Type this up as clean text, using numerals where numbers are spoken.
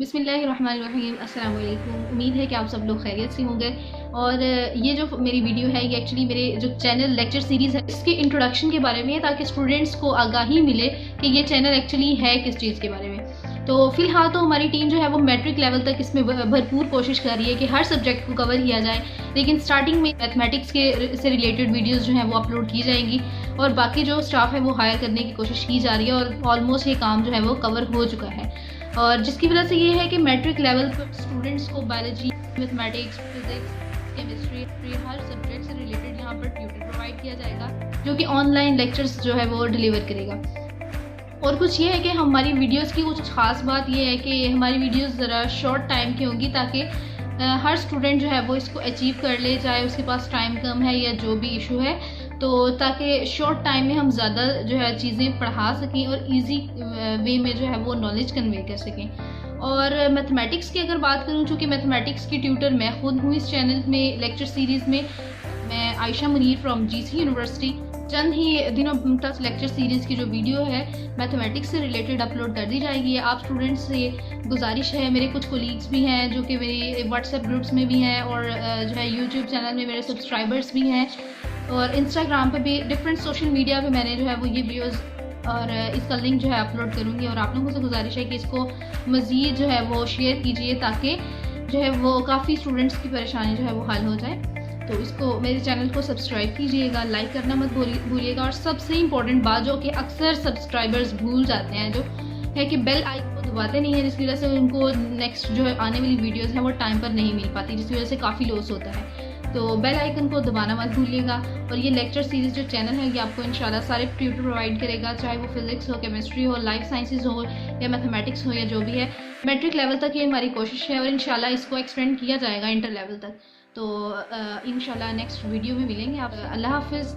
बिस्मिल्लाहिर्रहमानिर्रहीम, अस्सलाम वालेकुम। उम्मीद है कि आप सब लोग खैरियत से होंगे। और ये जो मेरी वीडियो है ये एक्चुअली मेरे जो चैनल लेक्चर सीरीज़ है इसके इंट्रोडक्शन के बारे में है, ताकि स्टूडेंट्स को आगाही मिले कि ये चैनल एक्चुअली है किस चीज़ के बारे में। तो फ़िलहाल तो हमारी टीम जो है वो मैट्रिक लेवल तक इसमें भरपूर कोशिश कर रही है कि हर सब्जेक्ट को कवर किया जाए, लेकिन स्टार्टिंग में मैथमेटिक्स के से रिलेटेड वीडियोज़ जो हैं वो अपलोड की जाएंगी और बाकी जो स्टाफ है वो हायर करने की कोशिश की जा रही है और ऑलमोस्ट ये काम जो है वो कवर हो चुका है। और जिसकी वजह से ये है कि मैट्रिक लेवल पर स्टूडेंट्स को बायोलॉजी, मैथमेटिक्स, फिजिक्स, केमिस्ट्री, हर सब्जेक्ट से रिलेटेड यहाँ पर ट्यूटर प्रोवाइड किया जाएगा, जो कि ऑनलाइन लेक्चर्स जो है वो डिलीवर करेगा। और कुछ ये है कि हमारी वीडियोस की कुछ ख़ास बात ये है कि हमारी वीडियोस ज़रा शॉर्ट टाइम की होंगी, ताकि हर स्टूडेंट जो है वो इसको अचीव कर ले, चाहे उसके पास टाइम कम है या जो भी इशू है, तो ताकि शॉर्ट टाइम में हम ज़्यादा जो है चीज़ें पढ़ा सकें और इजी वे में जो है वो नॉलेज कन्वे कर सकें। और मैथमेटिक्स की अगर बात करूँ, चूँकि मैथमेटिक्स की ट्यूटर मैं खुद हूँ इस चैनल में लेक्चर सीरीज़ में। मैं Ayesha Munir from GC university चंद ही दिनों तक लेक्चर सीरीज़ की जो वीडियो है मैथमेटिक्स से रिलेटेड अपलोड कर दी जाएगी। आप स्टूडेंट्स से गुजारिश है, मेरे कुछ कोलीग्स भी हैं जो कि मेरी व्हाट्सएप ग्रुप्स में भी हैं और जो है यूट्यूब चैनल में मेरे सब्सक्राइबर्स भी हैं और इंस्टाग्राम पे भी, डिफरेंट सोशल मीडिया पे मैंने जो है वो ये वीडियोज़ और इसका लिंक जो है अपलोड करूँगी। और आप लोगों से गुजारिश है कि इसको मज़ीद जो है वो शेयर कीजिए, ताकि जो है वो काफ़ी स्टूडेंट्स की परेशानी जो है वो हल हो जाए। तो इसको, मेरे चैनल को सब्सक्राइब कीजिएगा, लाइक करना मत भूलिएगा। और सबसे इम्पोर्टेंट बात जो कि अक्सर सब्सक्राइबर्स भूल जाते हैं, जो है कि बेल आइकन को दबाते नहीं है, जिसकी वजह से उनको नेक्स्ट जो है आने वाली वीडियोस हैं वो टाइम पर नहीं मिल पाती, जिसकी वजह से काफ़ी लॉस होता है। तो बेल आइकन को दबाना मत भूलिएगा। और ये लेक्चर सीरीज़ जो चैनल है ये आपको इंशाल्लाह सारे ट्यूटर प्रोवाइड करेगा, चाहे वो फिजिक्स हो, केमिस्ट्री हो, लाइफ साइंसेज हो या मैथमेटिक्स हो या जो भी है। मैट्रिक लेवल तक ये हमारी कोशिश है और इंशाल्लाह इसको एक्सटेंड किया जाएगा इंटर लेवल तक। तो इंशाल्लाह नेक्स्ट वीडियो में मिलेंगे आप। अल्लाह हाफिज़।